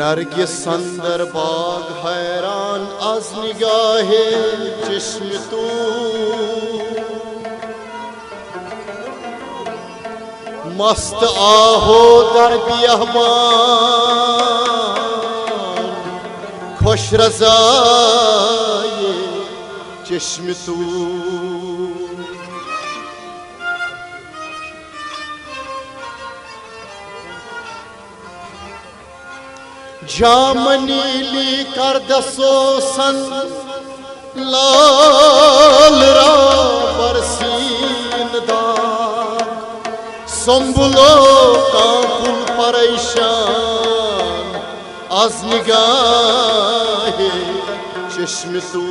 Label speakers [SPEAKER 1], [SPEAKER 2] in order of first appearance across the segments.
[SPEAKER 1] नरगिस अंदर बाग हैरान आज निगाहे जिस्म तू मस्त आहो दर बियाहमान खुश रज़ाए चश्म तू जामनीली कर दसो सन लाल रा बरसीन दाग संभलो काकुल परेशान आज निगाहे चश्म तू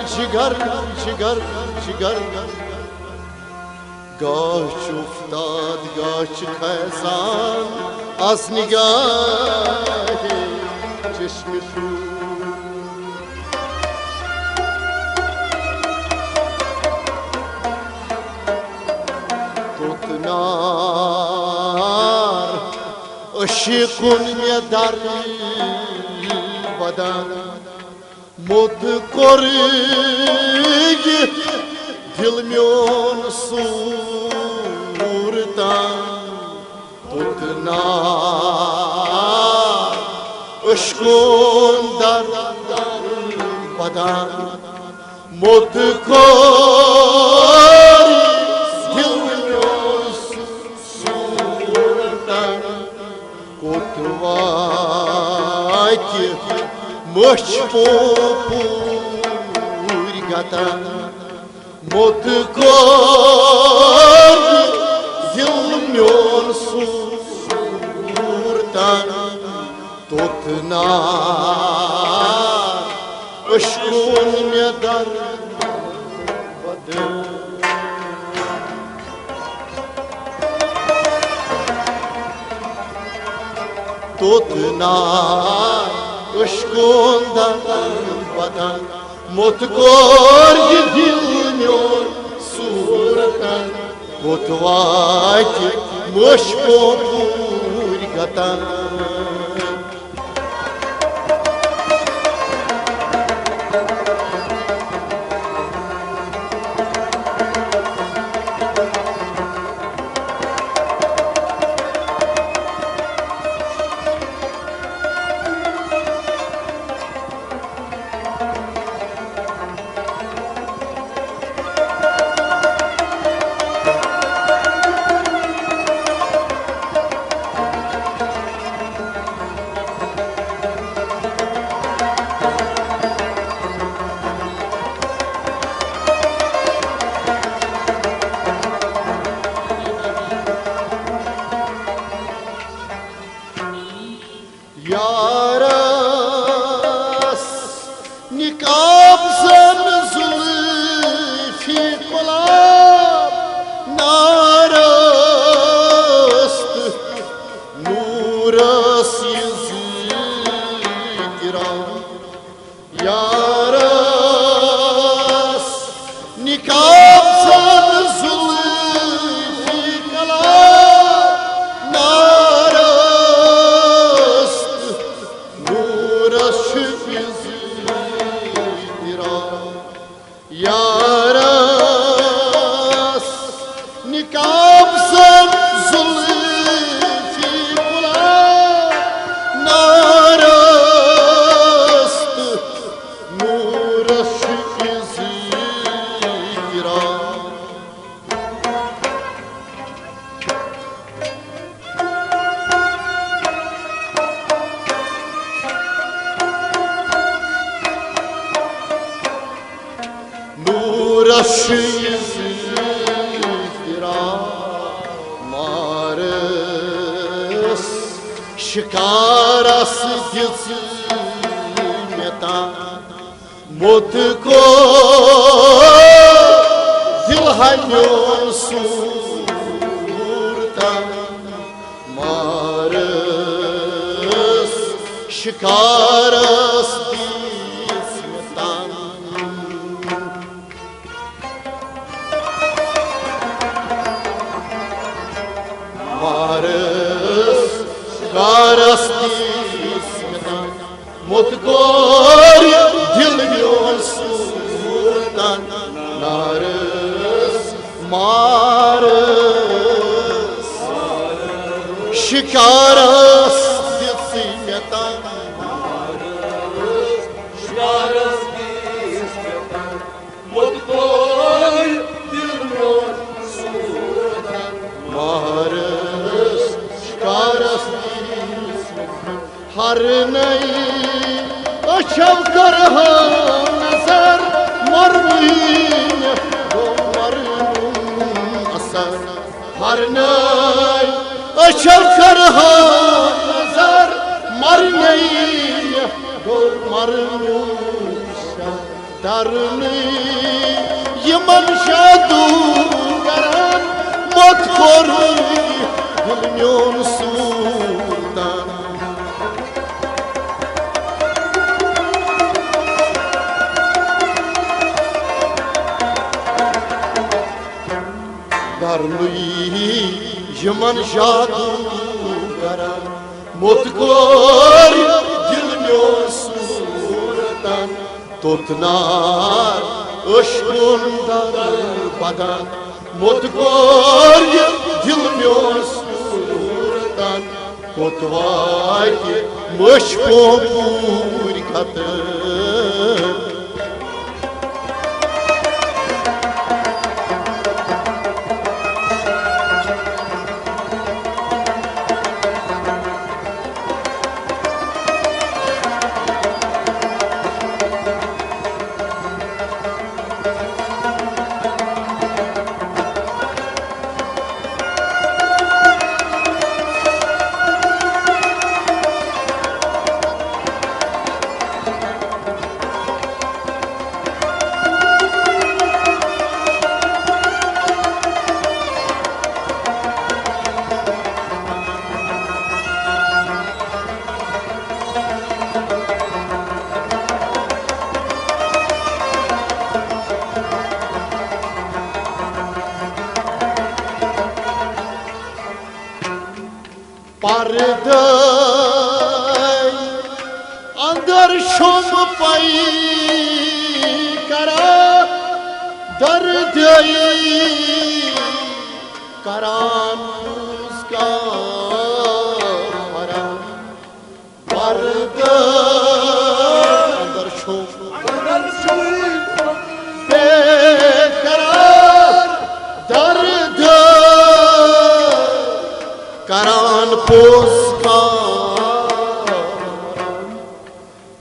[SPEAKER 1] जिगर जिगर जिगर गाश उफ्ताद गाश खैजान आज निगाहे चश्म तू तुतनार अशिकुन में दर बदन मुद कोरिग दिल म्योन सूरता तुतना अशकोन दर बदन मुद कोरिग दिल म्योन सूरता कोतवाई मुझ पूर गता मुद को दिल म्योन सूरता तुतना अशकोन में दर बदन तुतना अशकोन दर बदन मुतकोर दिल म्योन सूरता कोतवाई मुझ पूर गता यारस निकाब सन जुल्फी गुलाब नारस्त नूरस यज़ीरा यारस निकाब सन जुल्फी गुलाब यारस निकाब सन जुल्फी गुलाब नारस्त नूरश ज़ीरा नूरश मारस शिकारस दिस मेता मुझको दिल हन्यों सूरता मारस शिकारस मारस शिकारस मुझको दिल हन्यों सूरता नारस मारस शिकारस दिसमेता
[SPEAKER 2] शिकारस दिसमेता मुझको दिल में सूरता
[SPEAKER 1] मारस शिकारस हर नई अशव कर नजर मरवीन हर नई अशव कर नजर मर नहीं गोर मरनू दरनी यमन शादू करन मत कोरी दिल म्योन सूरतान दरनी यमन शादू करन मत कोरी दिल म्योन सूरतान तोतनार अशकुन दर बदन मत कोरी दिल म्योन सूरतान कोतवाय मशको पूरी खतर पर्दे अंदर शुम पई करा दर्द करान उसका मरा पर्दे अंदर शुम पे करा दर्द करान पोस्का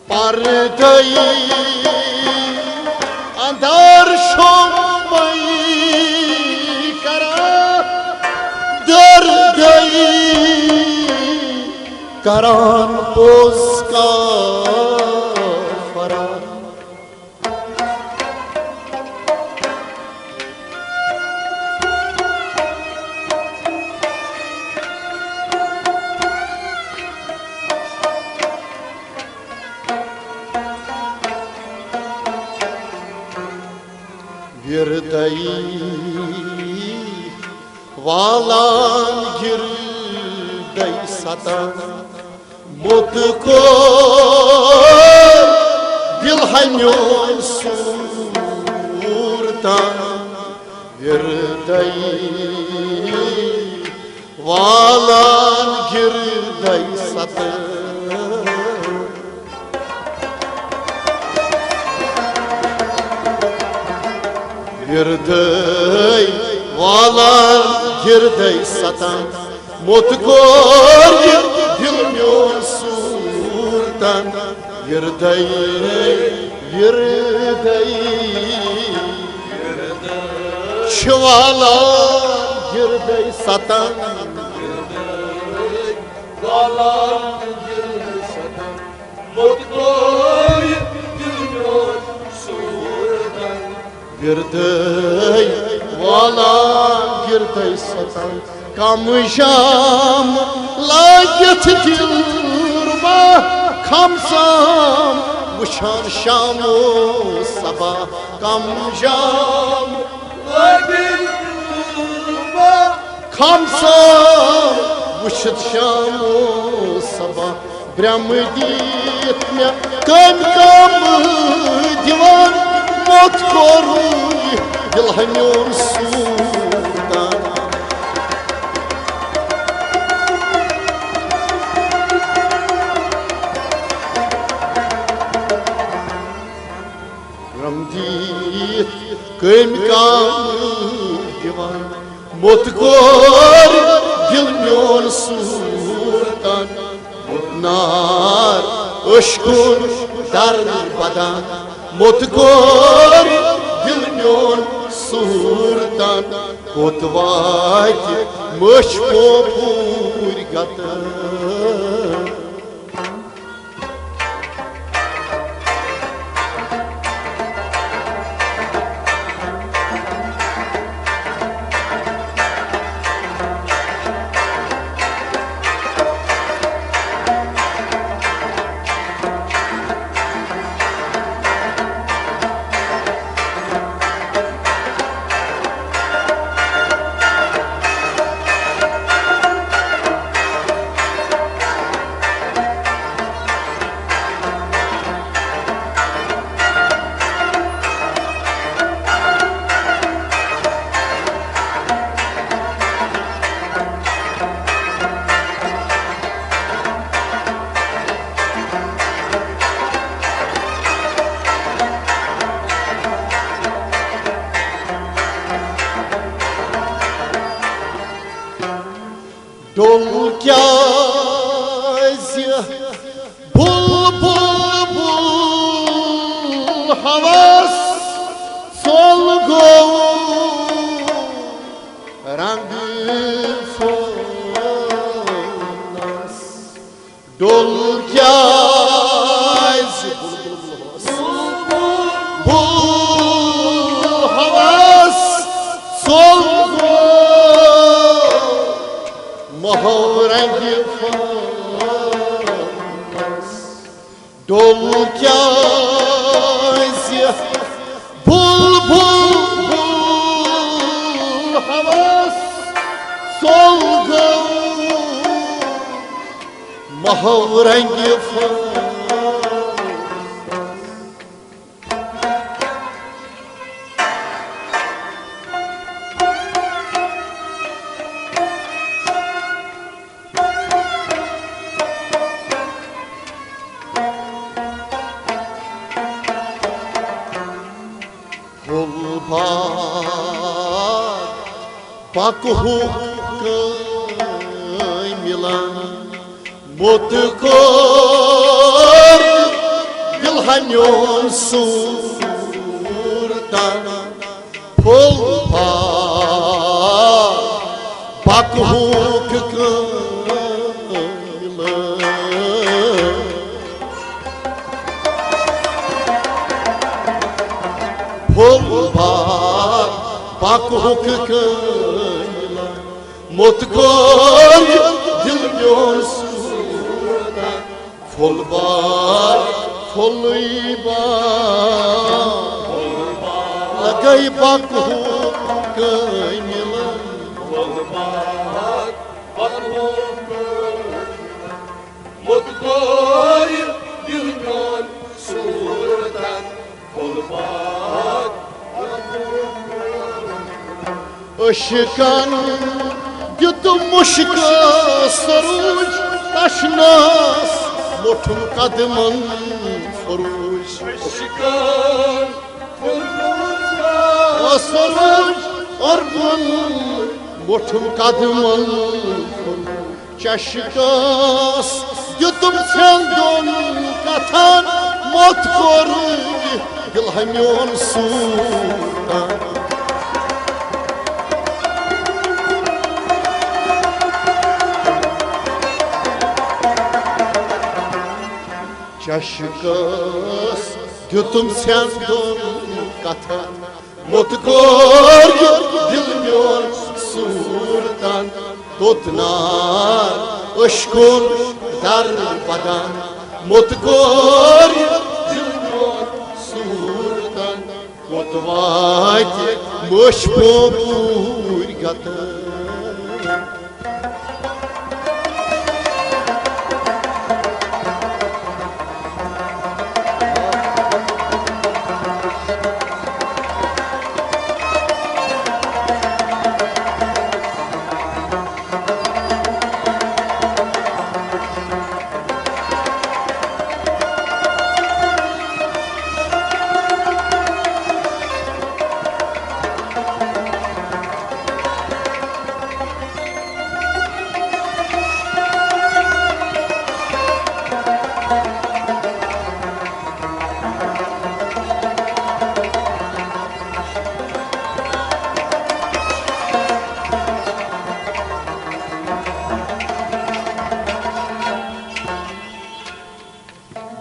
[SPEAKER 1] पर्दे अंदर शुमई करा दर्द करान पोस्का फरार गिरदई वालान गिरदई सतन मुझको दिल हन्यों सूरतान गिरदई वालान गिरदई सतन गिरदई वालान गिरदई सतन मुझको दिल म्योन सूरतान गिरदई वालान गिरदई सतन
[SPEAKER 2] वालान गिरदई सतन मुझको दिल म्योन
[SPEAKER 1] girdey valla girdey satan kamjam lagit dilrma kamsam vuşan şamu sabah kamjam
[SPEAKER 2] lagit dilrma
[SPEAKER 1] kamsam vuşit şamu sabah Брямыдит мя камькам диван мот коруй Вилханёр сурдан Брямыдит камькам диван мот коруй Вилханёр сурдан Nar ışkun darbadan Motkor dilnyon surdan Kotvaki mış popurgata Dol kâzya bul bul bul havas solgu rangı fonas Dol kâzya bul havas solgu Mahrengi fanas Dol kâzya Bul bul bul havas Solgu Mahrengi fanas Bakuk milan Motkor Vilhanyon surdan Polpa Bakuk milan Polpa Bakuk Motkor dilnyon surda Folbar foluyba Lagay bakuk kaymilan
[SPEAKER 2] Folbar bakuk Motkor dilnyon surda Folbar
[SPEAKER 1] Işıkan Yudum muşka soruç taşnas Motum kadımın soruç
[SPEAKER 2] Işıkan
[SPEAKER 1] soruç arbun Motum kadımın Çaşıkas Yudum sendon katan Mot koru Gılhamyon sudan Çaşıkas Yutum sendon katan Mutgor dilmiyor surdan Tutnar ışkul darbadan Mutgor dilmiyor surdan Mutvaki muşpur gatın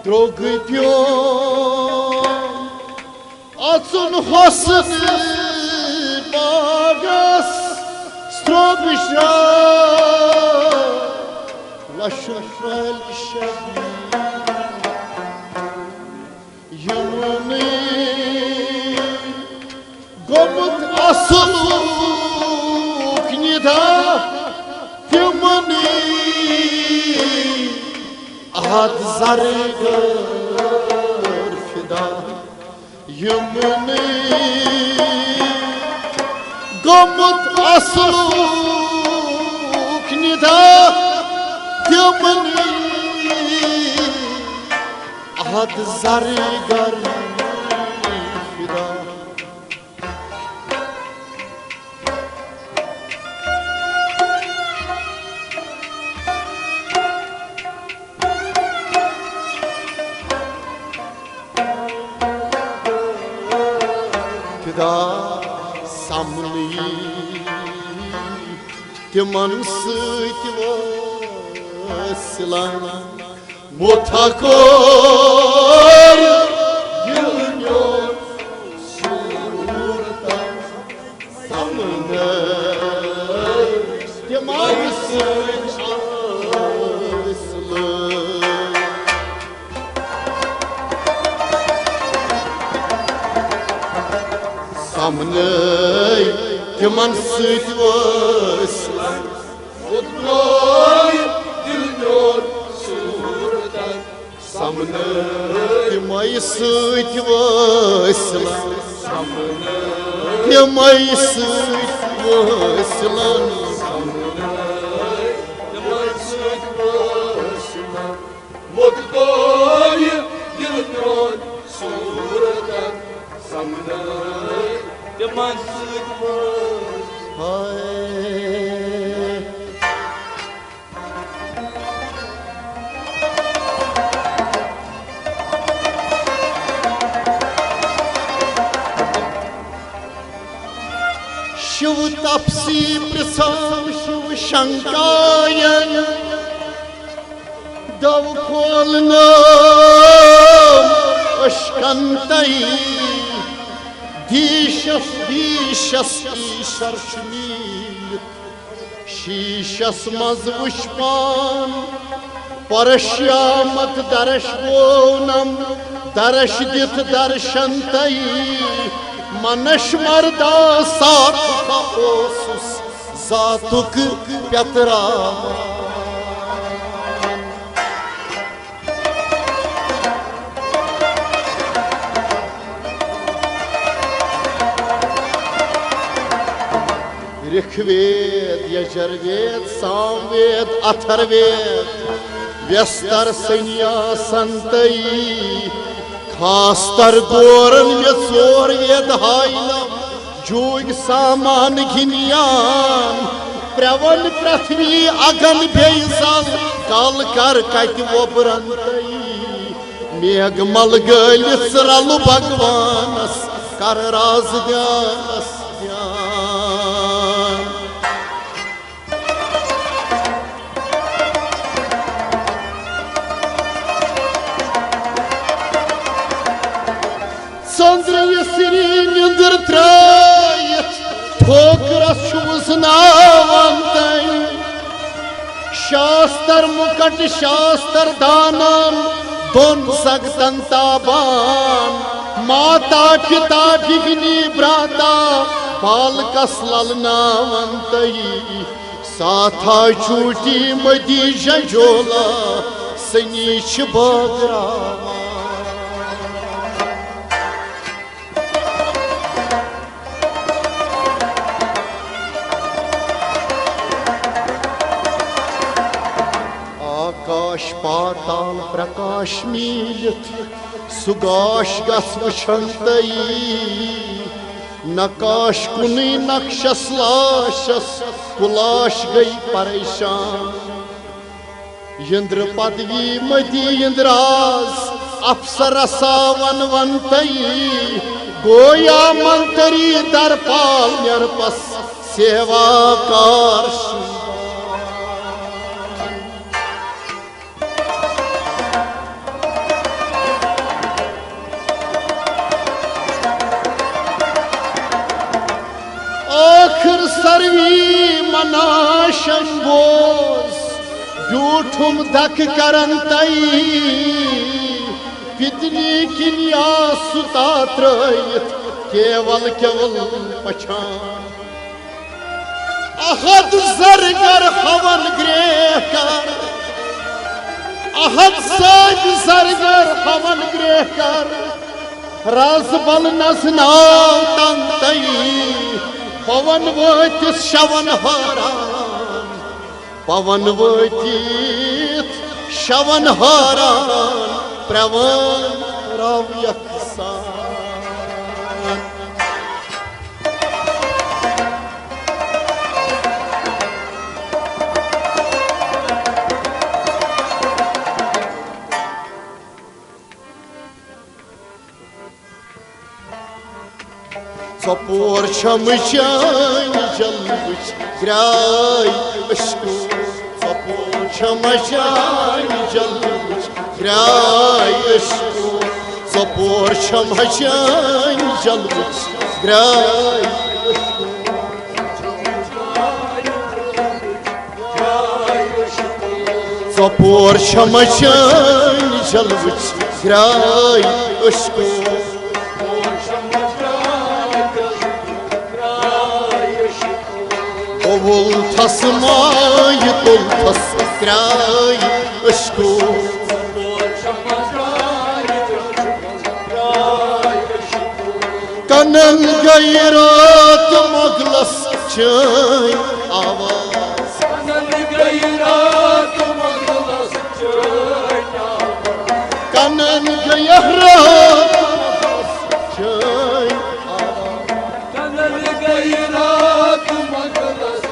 [SPEAKER 1] Drogый пьем, отцун хосны багас, строгый шаг, лашахаль шаги. Юмны, гомут асылук неда, юмны. Ad zarıgır fida Yümünü Gomut asluk nida Yümünü Ad zarıgır fida Da samni Timan sıyti vasılan Mutakor Yılmıyor Surdan Samni Timan sıyti vasılan Samney Timan sıyti vasılan
[SPEAKER 2] Mutgor dilmiyor surdan
[SPEAKER 1] Samney Timay sıyti vasılan
[SPEAKER 2] Samney
[SPEAKER 1] Timay sıyti vasılan
[SPEAKER 2] Mutgor dilmiyor surdan Samney Yaman sıkmaz
[SPEAKER 1] Ay Şıv tapsi prasam şıv şankayan Dav kolnam aşkantay Dişas işarşmil Şişas mazvuşpan Parasyamat darashvonam Darashdit darshantay Manash marda sakha osus Zatuk pyatra Rikved, Yajurved, Samved, Atharved Vyastar Sanya Santai Khastar Goran Vyasvarved Hainam Jog Saman Ginyan Pravan Prathvi Agan Beizal Kalkar Kati Vobrantai Megmal Galis Ralu Bhagvanas Kar Razdyanas Sandra Yasirin Yandr Tra नावंतई शास्त्र मुकट शास्त्र दानम दोन सगतन ताबान माता पिता भिगनी भ्राता बाल कसलल नावंतई साथा चूटी मदी जंजोला सनीच बगरा आकाश पाताल प्रकाश मीलित सुगाश गस वुछंतई नकाश कुनी नक्शस लाशस कुलाश गई परेशान इंद्र पदवी मदी इंद्राज अफसर सावन वंतई गोया मंत्री दरपाल निरपस सेवाकार आखिर सर्वी मनाशन बोस ब्यूठुम धक करंतई कितनी किनिया सुता त्रयित केवल केवल पछान अहद जरगर हवन ग्रेह कर अहद साज जरगर हवन ग्रेह कर राज बल नजनाव तंतई पवन वतिस शवन हारान पवन वतिस शवन हारान प्रवन राव यकसान सपोर शमशान जलवच ग्राय अश्को सपोर शमशान जलवच ग्राय अश्को सपोर शमशान जलवच ग्राय सपोर शमशान जलवच ग्राय अश्को Voltas mayi doltas gray aşko Kanan gayrat maglas çay avaz Kanan gayrat maglas çay avaz Kanan gayrat çay avaz Kanan gayrat maglas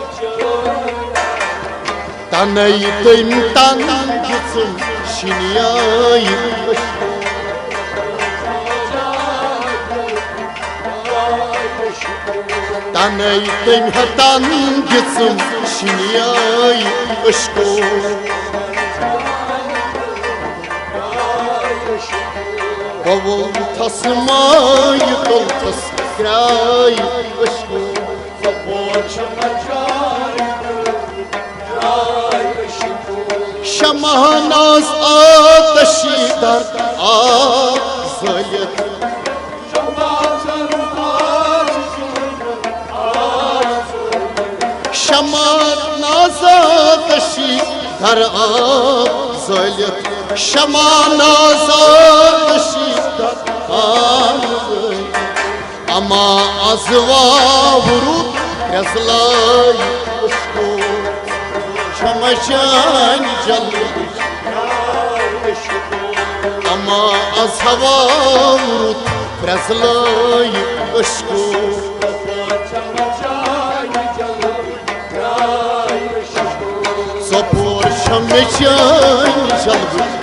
[SPEAKER 1] Tanaytım tan gitsin şiniyayım Tanaytım tan gitsin şiniyayım aşko Bavul tasmayı doltas gray aşko Şamahnaz ateşi dar azayet Şamahnaz ateşi dar azayet Şamahnaz ateşi dar azayet Ama azva vurut yazlay aşko Şamaşan jalvich Ama az hava vurut Brazlay aşko Sopor şamaşan jalvich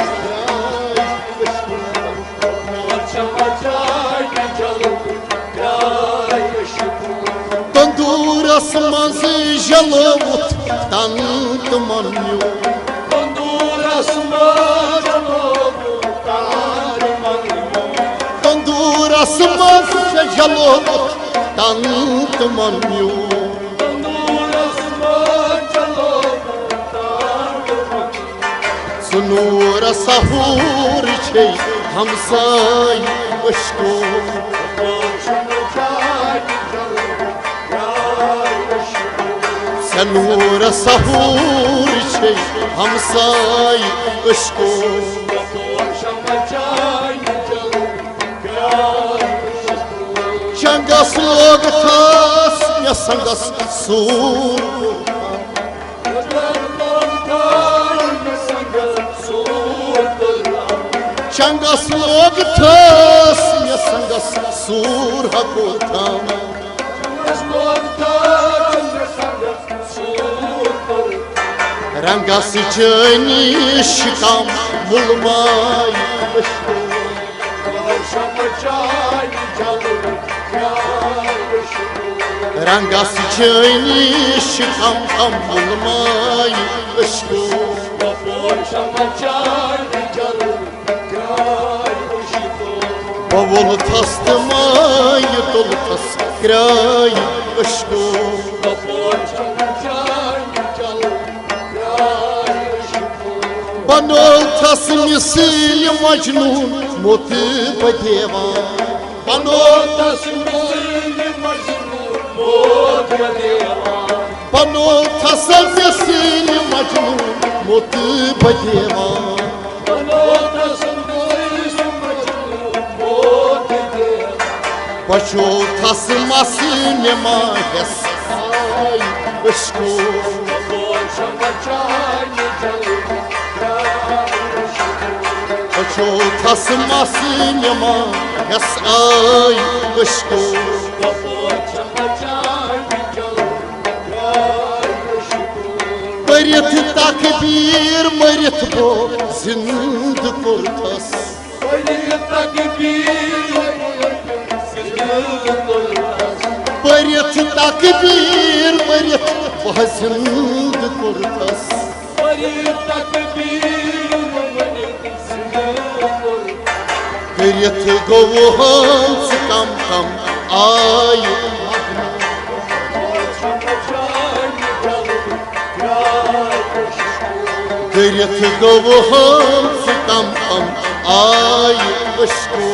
[SPEAKER 1] Honduras mazı jalavut tant manyo Honduras mazı jalavut tant manyo Honduras mazı jalavut tant manyo Honduras सुनूर सहूर छे हमसाय अशको Sanur सहूर छे हमसाय अशको चंगस लोग थास या संगस सूर चंगस लोग थास या संगस सूर हको थाम रंगस जनी शिकम मुलमाय रंगस जनी शिकम मुलमाय अशको बवल थस तमाय तुल थस क्राय अशको बनोल थस मिसल मजनून मोत बदेवान बनोल थस बनोल थस मिसल मजनून मोत बदेवान बचो थस मसीन माहस अशको बचो थस मसीन माहस अशको परिथ तकबीर मरिथ बो जिंद कुर्थस परिथ तकबीर मरिथ बो जिंद कुर्थस करिथ गो हंस कम कम आय करिथ गो हंस कम कम आय अशको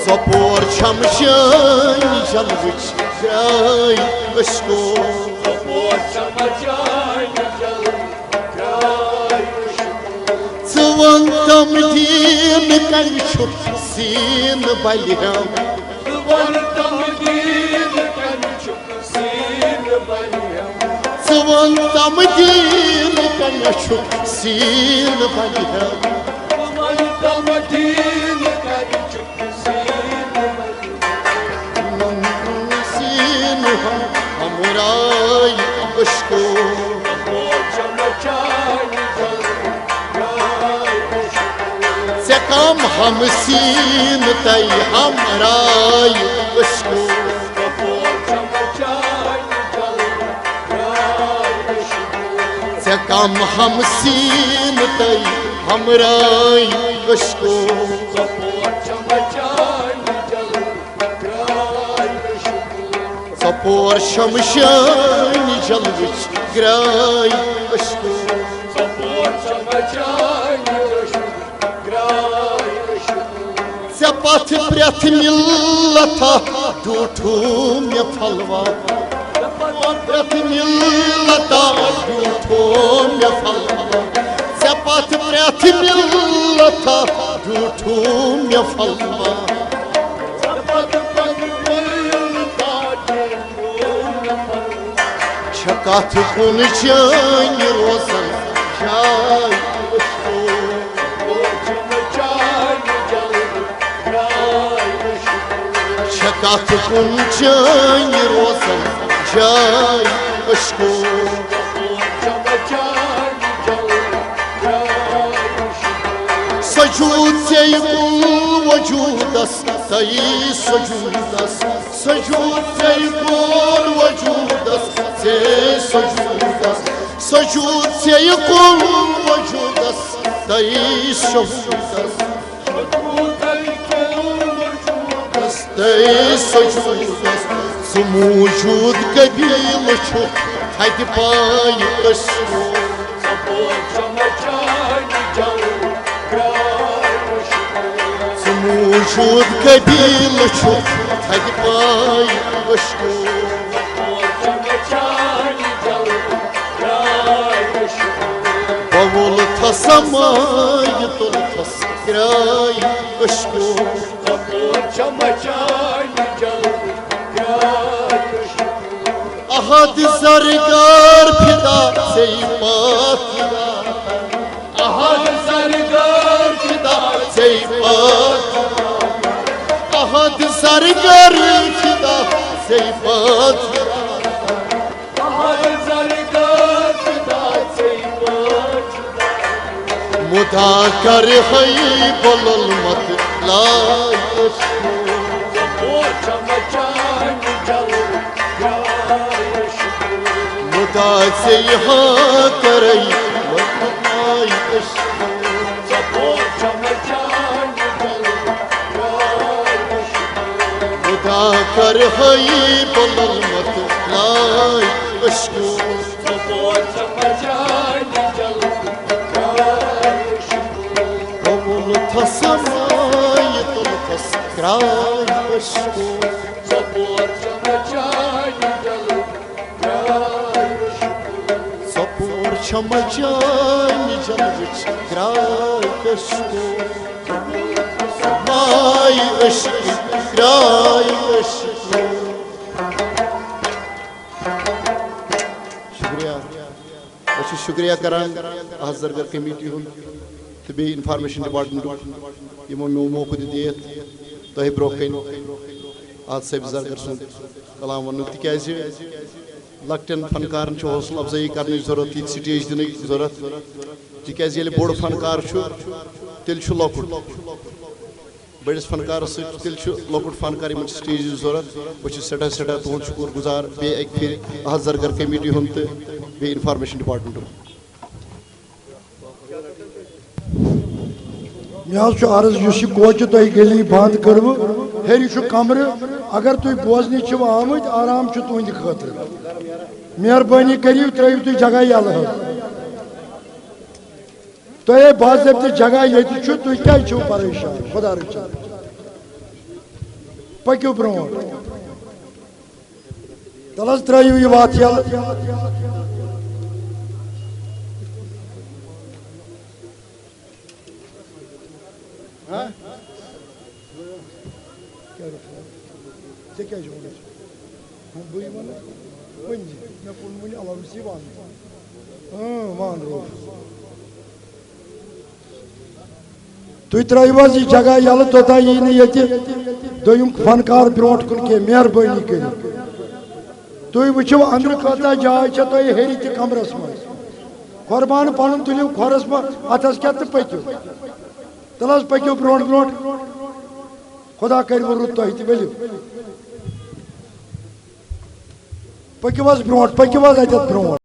[SPEAKER 1] सपोर शमशान जलवच जाय अशको वन तम दीन कंचु सीन बलिहम वन तम दीन कंचु सीन बलिहम सीन हमराय अशको कम हम सीन तय हमराय अशको से कम हम सीन तय हमराय अशको सपोर शमशान जलवच ग्राय अशको पथ प्रथ मिलता झूठू में फलवा प्रथ मिलता झूठू में फलवा से पथ प्रथ मिलता झूठू में फलवा छकथ कुन जान रोजन जाय छकथ कुन जान रोजन जाय अशको सजूद से कुल वजूदस तई सजूदस सजूद से कुल वजूदस से सजूदस सजूद से कुल वजूदस तई सजूदस तई सजूदस सुमूजूद कबील छुक थदि पाय अशको मौजूद कबील थदि पाय अशको बवुल थसमाय तुल थस ग्राय अशको अहद सरगार फिदा से पाक अहद सरगार फिदा से पाक अहद सरगार फिदा से पाक मुदा कर है बोलल मत लाई मुदा से यहाँ करई लाई मुदा कर है बोलल मत लाई अशको थसमाय तुल थस ग्राय अशको सपोर चमचान जलवच ग्राय अशको माय अशको ग्राय अशको शुक्रिया करान अहज़रगर कमेटी हुंद तो बे इन्फॉर्मेशन डिपार्टमेंट यमो मे मौका दित तह ब्रो कन आज सब जरगर सुन कलाम वन तिकाज लकटन फनकारन हौसला अफजाई करने जरूरत ये स्टेज दिन जरूरत तिकाज बोड़ फनकार तेल लकुट बड़िस फनकार तेल लकुट फनकार स्टेज जरूरत बहुत सठा सठा तुद शुक्र गुजार बे एक फिर अहज़रगर कमेटी हुंद तो बे इन्फॉर्मेशन डिपार्टमेंट
[SPEAKER 3] मे अर्ज कोच तुम गली बंद करव हेर कमर अगर तुम बोजन आमत आराम तुंद खतर मेहरबानी करू त्रो तुम जगह यल तुम बाज़ाब्त जगह ये तुम क्या परेशान खुदा रचा पकू ब्रो तल त्रो यह वात यल तुम त्रो जगह यल तोता यी दोम फनकार ब्रोट कुन कह मेहरबानी कर तुम वो अंदर कत जाय तुम हेरी त कमरस मज कुर्बान पन तुलिव खोरस मे अथस क्या तो पकू तल पकू ब्रो ब्रो खुदा कर रुत तुम तलिव पकू ब्रो पकू ब्रो